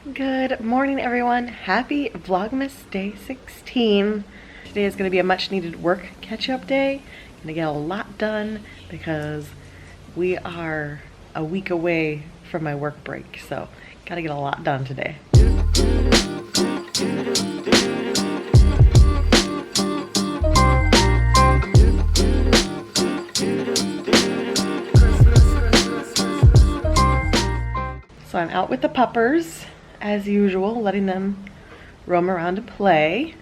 Good morning, everyone. Happy Vlogmas Day 16. Today is going to be a much needed work catch-up day. Gonna get a lot done because we are a week away from my work break, so gotta get a lot done today. So I'm out with the puppers, as usual, letting them roam around and play.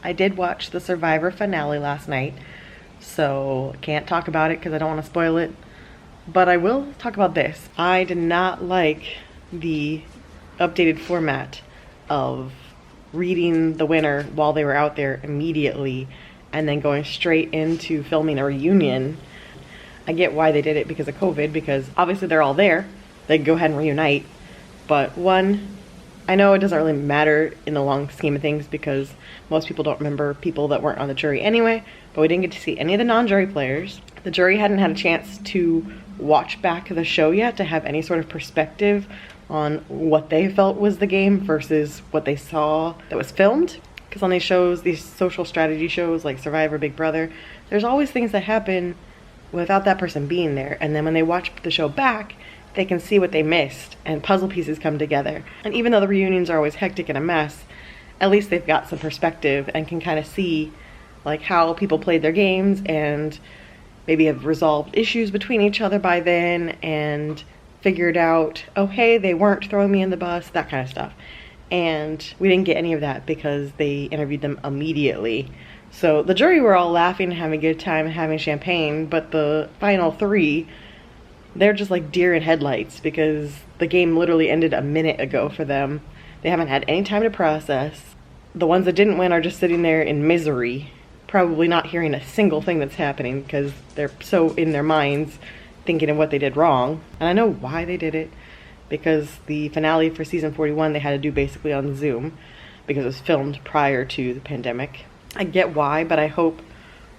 I did watch the Survivor finale last night, so can't talk about it because I don't want to spoil it. But I will talk about this. I did not like the updated format of reading the winner while they were out there immediately and then going straight into filming a reunion. I get why they did it because of COVID, because obviously they're all there. They go ahead and reunite. But one, I know it doesn't really matter in the long scheme of things because most people don't remember people that weren't on the jury anyway, but we didn't get to see any of the non-jury players. The jury hadn't had a chance to watch back the show yet to have any sort of perspective on what they felt was the game versus what they saw that was filmed. Because on these shows, these social strategy shows like Survivor, Big Brother, there's always things that happen without that person being there. And then when they watch the show back, they can see what they missed and puzzle pieces come together. And even though the reunions are always hectic and a mess, at least they've got some perspective and can kind of see like how people played their games and maybe have resolved issues between each other by then and figured out, oh hey, they weren't throwing me in the bus, that kind of stuff. And we didn't get any of that because they interviewed them immediately. So the jury were all laughing and having a good time and having champagne, but the final three, they're just like deer in headlights because the game literally ended a minute ago for them. They haven't had any time to process. The ones that didn't win are just sitting there in misery, probably not hearing a single thing that's happening because they're so in their minds thinking of what they did wrong. And I know why they did it, because the finale for season 41 they had to do basically on Zoom because it was filmed prior to the pandemic. I get why, but I hope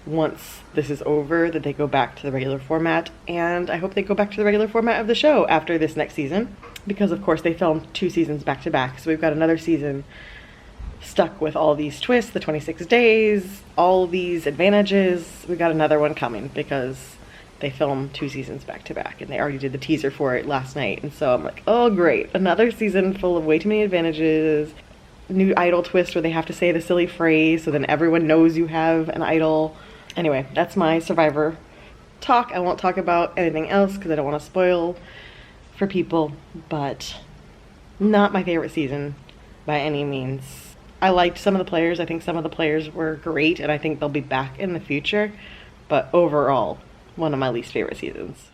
once this is over that they go back to the regular format, and I hope they go back to the regular format of the show after this next season, because of course they filmed 2 seasons back to back, so we've got another season stuck with all these twists, the 26 days, all these advantages. We got another one coming because they filmed 2 seasons back to back and they already did the teaser for it last night, and so I'm like, oh great, another season full of way too many advantages. New idol twist where they have to say the silly phrase so then everyone knows you have an idol. Anyway, that's my Survivor talk. I won't talk about anything else because I don't want to spoil for people, but not my favorite season by any means. I liked some of the players. I think some of the players were great and I think they'll be back in the future, but overall, one of my least favorite seasons.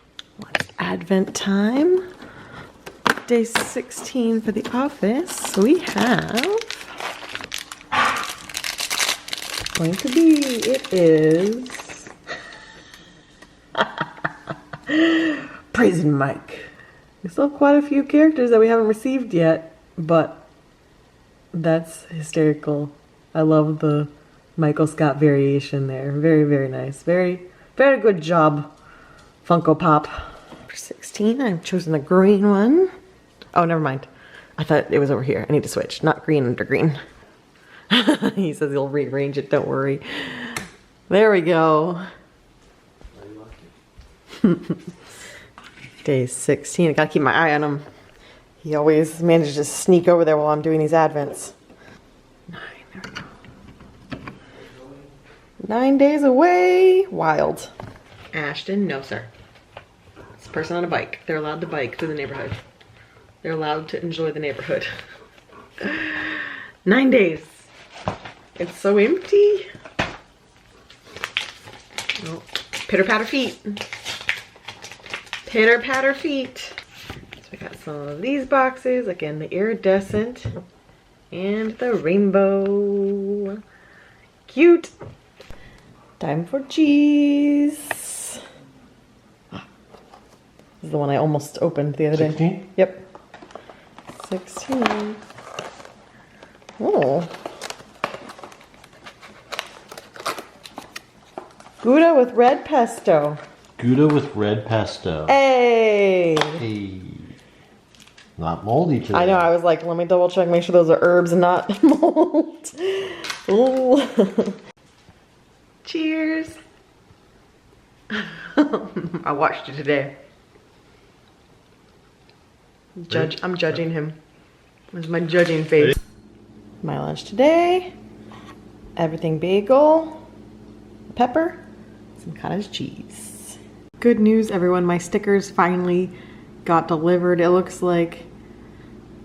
It's Advent time. Day 16 for the office. We have going to be, it is Praising Mike. We still have quite a few characters that we haven't received yet, but that's hysterical. I love the Michael Scott variation there. Very, very nice. Very, very good job, Funko Pop. For 16, I've chosen the green one. Oh, never mind. I thought it was over here. I need to switch. Not green under green. He says he'll rearrange it, don't worry. There we go. Day 16. I gotta keep my eye on him. He always manages to sneak over there while I'm doing these advents. 9, there we go. 9 days away. Wild. Ashton, no sir. It's a person on a bike. They're allowed to bike through the neighborhood. They're allowed to enjoy the neighborhood. 9 days. It's so empty. Oh, pitter patter feet. Pitter patter feet. So we got some of these boxes. Again, the iridescent and the rainbow. Cute. Time for cheese. This is the one I almost opened the other 16? day. Yep. 16. Oh. Gouda with red pesto. Gouda with red pesto. Hey! Hey. Not moldy today. I know, I was like, let me double check, make sure those are herbs and not mold. Ooh. Cheers. I watched it today. I'm judging him. Where's my judging face? My lunch today. Everything bagel, pepper, some cottage cheese. Good news, everyone. My stickers finally got delivered. It looks like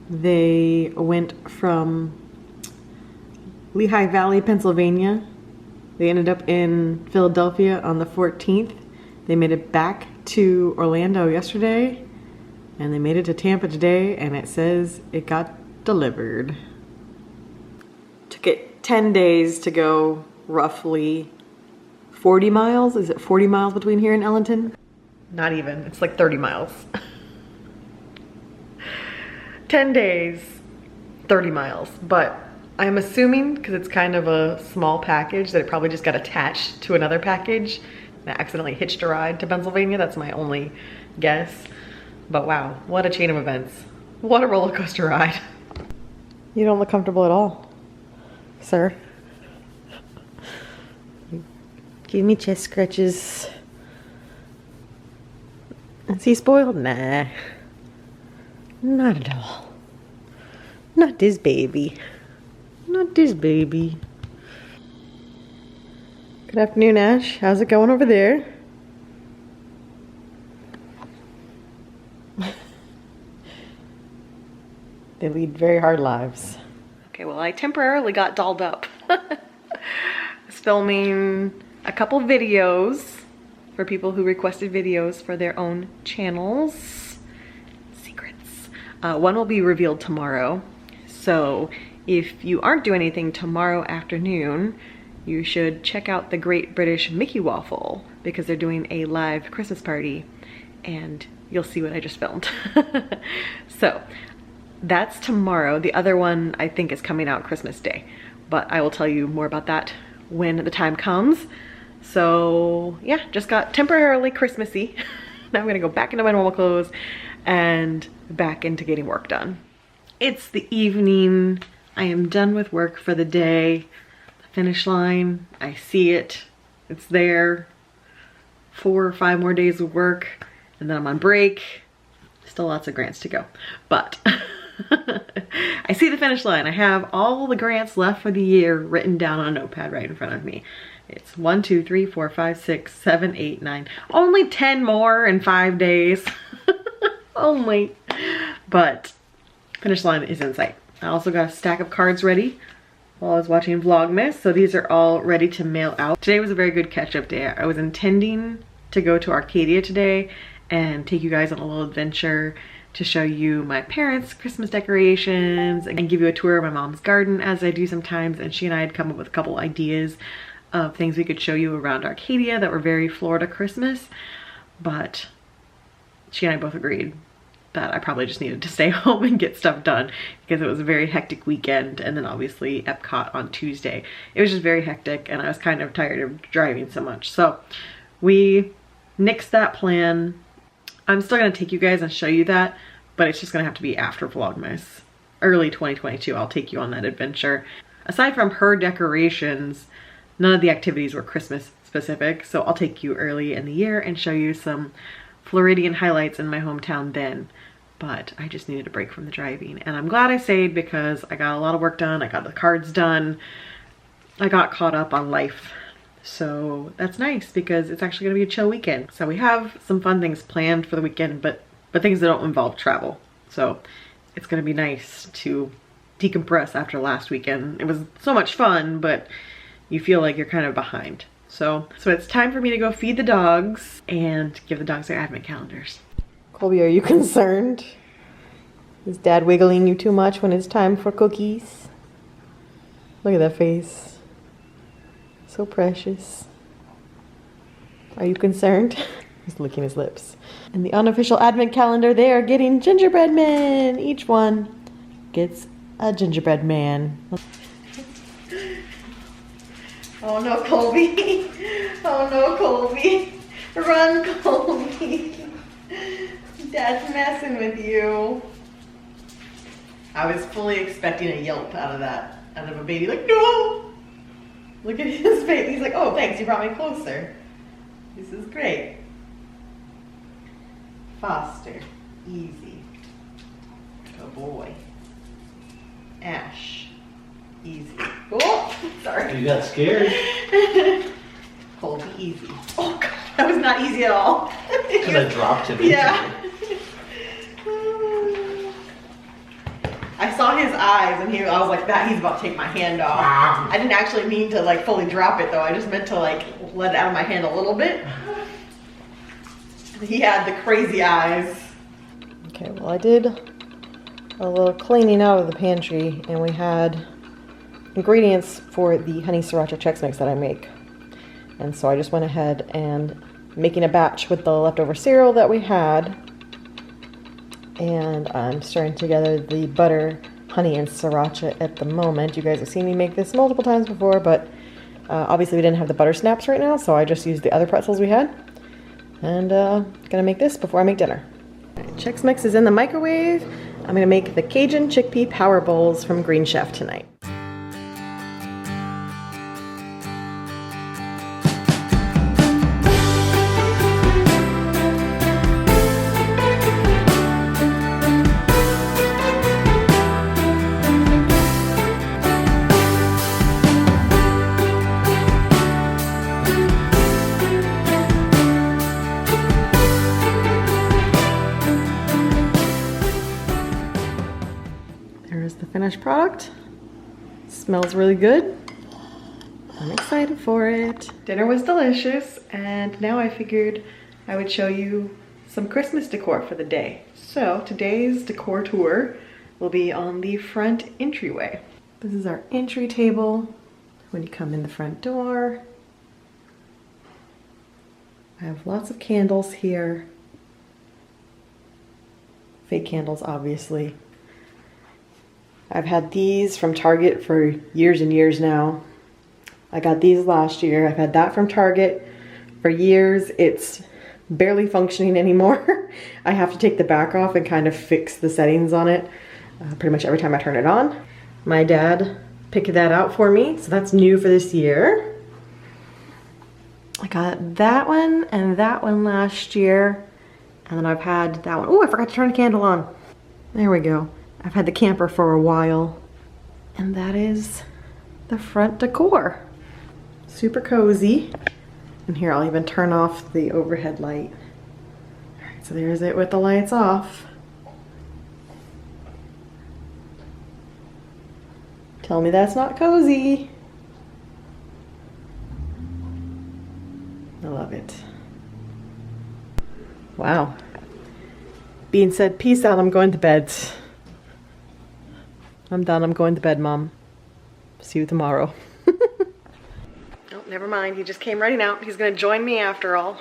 they went from Lehigh Valley, Pennsylvania. They ended up in Philadelphia on the 14th. They made it back to Orlando yesterday, and they made it to Tampa today, and it says it got delivered. Took it 10 days to go roughly 40 miles. Is it 40 miles between here and Ellington? Not even, it's like 30 miles. 10 days, 30 miles, but I'm assuming, because it's kind of a small package, that it probably just got attached to another package and I accidentally hitched a ride to Pennsylvania. That's my only guess. But wow, what a chain of events. What a roller coaster ride. You don't look comfortable at all, sir. Give me chest scratches. Is he spoiled? Nah. Not at all. Not this baby. Not this baby. Good afternoon, Ash. How's it going over there? They lead very hard lives. Okay, well, I temporarily got dolled up. I was filming a couple videos for people who requested videos for their own channels. Secrets. One will be revealed tomorrow. So if you aren't doing anything tomorrow afternoon, you should check out the Great British Mickey Waffle, because they're doing a live Christmas party and you'll see what I just filmed. So that's tomorrow. The other one I think is coming out Christmas Day, but I will tell you more about that when the time comes. So yeah, just got temporarily Christmassy. Now I'm gonna go back into my normal clothes and back into getting work done. It's the evening. I am done with work for the day. The finish line, I see it. It's there. 4 or 5 more days of work and then I'm on break. Still lots of grants to go, but I see the finish line. I have all the grants left for the year written down on a notepad right in front of me. It's 1, 2, 3, 4, 5, 6, 7, 8, 9. Only 10 more in 5 days. Only. But finish line is in sight. I also got a stack of cards ready while I was watching Vlogmas. So these are all ready to mail out. Today was a very good catch-up day. I was intending to go to Arcadia today and take you guys on a little adventure to show you my parents' Christmas decorations and give you a tour of my mom's garden, as I do sometimes. And she and I had come up with a couple ideas of things we could show you around Arcadia that were very Florida Christmas, but she and I both agreed that I probably just needed to stay home and get stuff done because it was a very hectic weekend, and then obviously Epcot on Tuesday. It was just very hectic and I was kind of tired of driving so much. So we nixed that plan. I'm still gonna take you guys and show you that, but it's just gonna have to be after Vlogmas. Early 2022, I'll take you on that adventure. Aside from her decorations, none of the activities were Christmas specific, so I'll take you early in the year and show you some Floridian highlights in my hometown then. But I just needed a break from the driving, and I'm glad I stayed because I got a lot of work done. I got the cards done. I got caught up on life. So that's nice because it's actually gonna be a chill weekend. So we have some fun things planned for the weekend, but things that don't involve travel. So it's gonna be nice to decompress after last weekend. It was so much fun, but you feel like you're kind of behind. So it's time for me to go feed the dogs and give the dogs their advent calendars. Colby, are you concerned? Is Dad wiggling you too much when it's time for cookies? Look at that face. So precious. Are you concerned? He's licking his lips. In the unofficial advent calendar, they are getting gingerbread men. Each one gets a gingerbread man. Oh no, Colby. Oh no, Colby. Run, Colby. Dad's messing with you. I was fully expecting a yelp out of a baby, like, no! Look at his face. He's like, oh, thanks, you brought me closer. This is great. Foster, easy. Good boy. Ash, easy. Oh, sorry. You got scared. Colby, easy. Oh, God, that was not easy at all. Because I dropped him. Yeah. I saw his eyes and I was like, that he's about to take my hand off. I didn't actually mean to like fully drop it though. I just meant to like let it out of my hand a little bit. He had the crazy eyes. Okay, well I did a little cleaning out of the pantry and we had ingredients for the honey sriracha Chex Mix that I make. And so I just went ahead and making a batch with the leftover cereal that we had. And I'm stirring together the butter, honey, and sriracha at the moment. You guys have seen me make this multiple times before, but obviously we didn't have the butter snaps right now, so I just used the other pretzels we had. And gonna make this before I make dinner. Chex Mix is in the microwave. I'm gonna make the Cajun chickpea power bowls from Green Chef tonight. There's the finished product. Smells really good. I'm excited for it. Dinner was delicious, and now I figured I would show you some Christmas decor for the day. So today's decor tour will be on the front entryway. This is our entry table when you come in the front door. I have lots of candles here. Fake candles, obviously. I've had these from Target for years and years now. I got these last year. I've had that from Target for years. It's barely functioning anymore. I have to take the back off and kind of fix the settings on it pretty much every time I turn it on. My dad picked that out for me, so that's new for this year. I got that one and that one last year, and then I've had that one. Oh, I forgot to turn the candle on. There we go. I've had the camper for a while, and that is the front decor. Super cozy. And here, I'll even turn off the overhead light. All right, so there's it with the lights off. Tell me that's not cozy. I love it. Wow. Bean said, peace out, I'm going to bed. I'm done, I'm going to bed, Mom. See you tomorrow. Oh, never mind, he just came running out. He's gonna join me after all.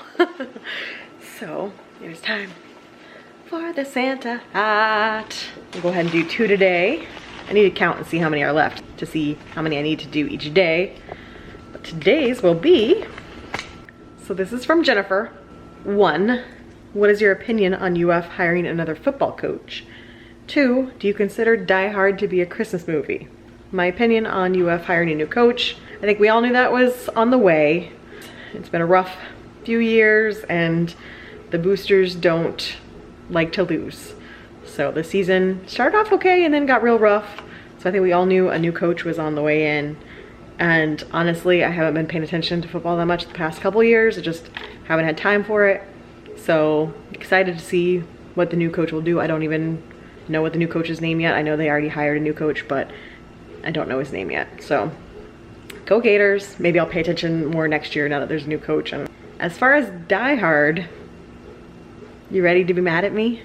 So, it is time for the Santa hat. I'll go ahead and do 2 today. I need to count and see how many are left to see how many I need to do each day. But today's will be, so this is from Jennifer. 1, what is your opinion on UF hiring another football coach? 2, do you consider Die Hard to be a Christmas movie? My opinion on UF hiring a new coach. I think we all knew that was on the way. It's been a rough few years and the boosters don't like to lose. So the season started off okay and then got real rough. So I think we all knew a new coach was on the way in. And honestly, I haven't been paying attention to football that much the past couple years. I just haven't had time for it. So excited to see what the new coach will do. I don't even know what the new coach's name yet. I know they already hired a new coach, but I don't know his name yet. So go Gators. Maybe I'll pay attention more next year now that there's a new coach. And as far as Die Hard, you ready to be mad at me?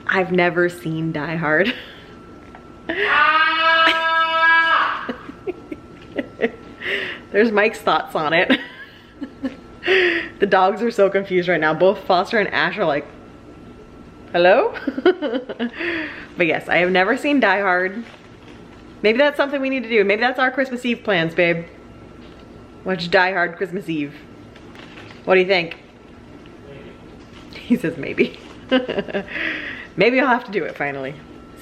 I've never seen Die Hard. There's Mike's thoughts on it. The dogs are so confused right now. Both Foster and Ash are like, hello? But yes, I have never seen Die Hard. Maybe that's something we need to do. Maybe that's our Christmas Eve plans, babe. Watch Die Hard Christmas Eve. What do you think? Maybe. He says maybe. Maybe I'll have to do it finally.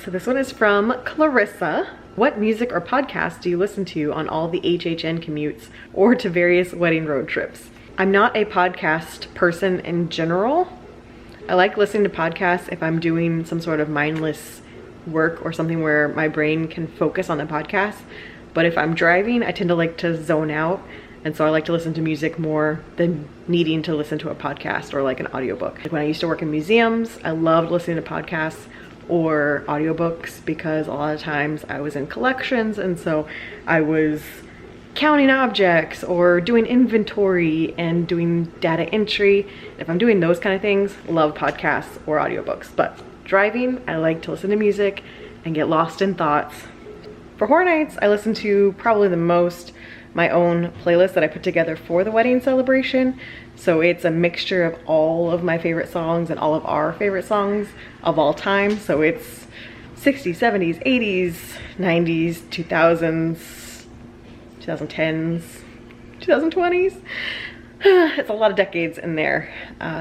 So this one is from Clarissa. What music or podcast do you listen to on all the HHN commutes or to various wedding road trips? I'm not a podcast person in general. I like listening to podcasts if I'm doing some sort of mindless work or something where my brain can focus on the podcast. But if I'm driving, I tend to like to zone out. And so I like to listen to music more than needing to listen to a podcast or like an audiobook. Like when I used to work in museums, I loved listening to podcasts or audiobooks because a lot of times I was in collections, and so I was counting objects or doing inventory and doing data entry. If I'm doing those kind of things, love podcasts or audiobooks. But driving, I like to listen to music and get lost in thoughts. For Horror Nights, I listen to probably the most my own playlist that I put together for the wedding celebration. So it's a mixture of all of my favorite songs and all of our favorite songs of all time. So it's 60s, 70s, 80s, 90s, 2000s, 2010s, 2020s. It's a lot of decades in there,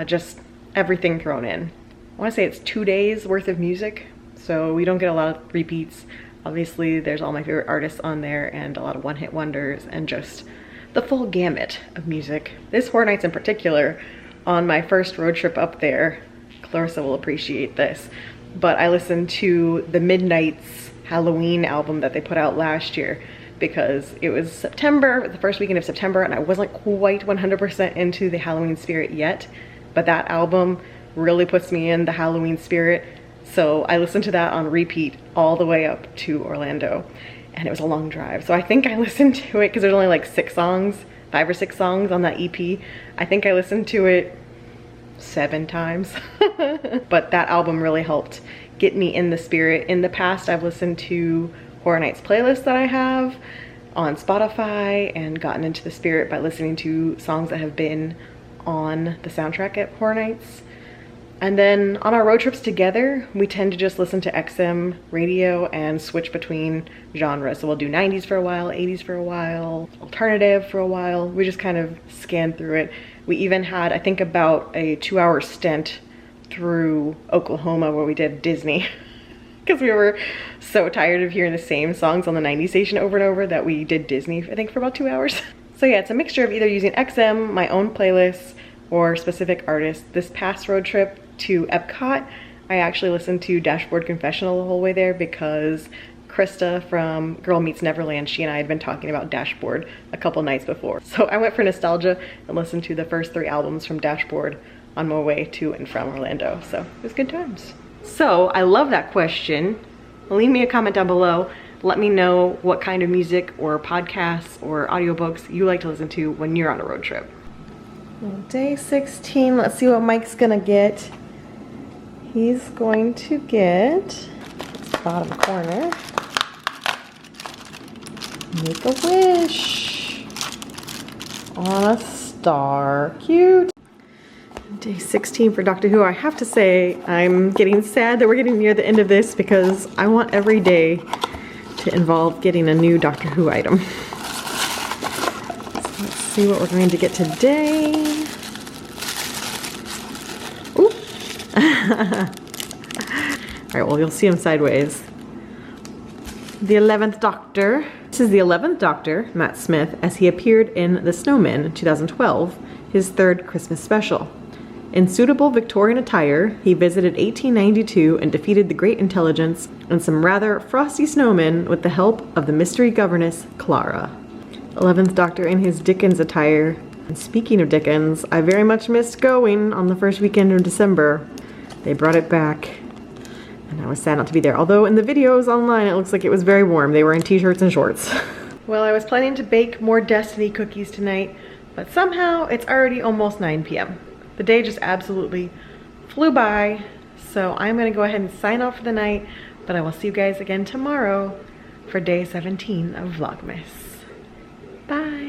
just everything thrown in. I want to say it's 2 days worth of music, so we don't get a lot of repeats. Obviously, there's all my favorite artists on there and a lot of one-hit wonders and just the full gamut of music. This Horror Nights in particular, on my first road trip up there, Clarissa will appreciate this, but I listened to the Midnight's Halloween album that they put out last year because it was September, the first weekend of September, and I wasn't quite 100% into the Halloween spirit yet, but that album really puts me in the Halloween spirit. So I listened to that on repeat all the way up to Orlando, and it was a long drive. So I think I listened to it because there's only like 6 songs, 5 or 6 songs on that EP. I think I listened to it 7 times, but that album really helped get me in the spirit. In the past, I've listened to Horror Nights playlist that I have on Spotify and gotten into the spirit by listening to songs that have been on the soundtrack at Horror Nights. And then on our road trips together, we tend to just listen to XM radio and switch between genres. So we'll do 90s for a while, 80s for a while, alternative for a while. We just kind of scan through it. We even had, I think, about a 2-hour stint through Oklahoma where we did Disney because we were so tired of hearing the same songs on the 90s station over and over that we did Disney, I think, for about 2 hours. So yeah, it's a mixture of either using XM, my own playlists, or specific artists. This past road trip to Epcot, I actually listened to Dashboard Confessional the whole way there because Krista from Girl Meets Neverland, she and I had been talking about Dashboard a couple nights before. So I went for nostalgia and listened to the first 3 albums from Dashboard on my way to and from Orlando. So it was good times. So I love that question. Leave me a comment down below. Let me know what kind of music or podcasts or audiobooks you like to listen to when you're on a road trip. Well, day 16, let's see what Mike's gonna get. He's going to get this bottom corner. Make a wish on a star. Cute. Day 16 for Doctor Who. I have to say, I'm getting sad that we're getting near the end of this because I want every day to involve getting a new Doctor Who item. So let's see what we're going to get today. Ooh. Alright, well, you'll see him sideways. The 11th Doctor. This is the 11th Doctor, Matt Smith, as he appeared in The Snowman in 2012, his 3rd Christmas special. In suitable Victorian attire, he visited 1892 and defeated the Great Intelligence and some rather frosty snowmen with the help of the mystery governess, Clara. 11th Doctor in his Dickens attire. And speaking of Dickens, I very much missed going on the first weekend of December. They brought it back, and I was sad not to be there. Although in the videos online, it looks like it was very warm. They were in t-shirts and shorts. Well, I was planning to bake more Destiny cookies tonight, but somehow it's already almost 9 p.m. The day just absolutely flew by, so I'm gonna go ahead and sign off for the night, but I will see you guys again tomorrow for day 17 of Vlogmas. Bye.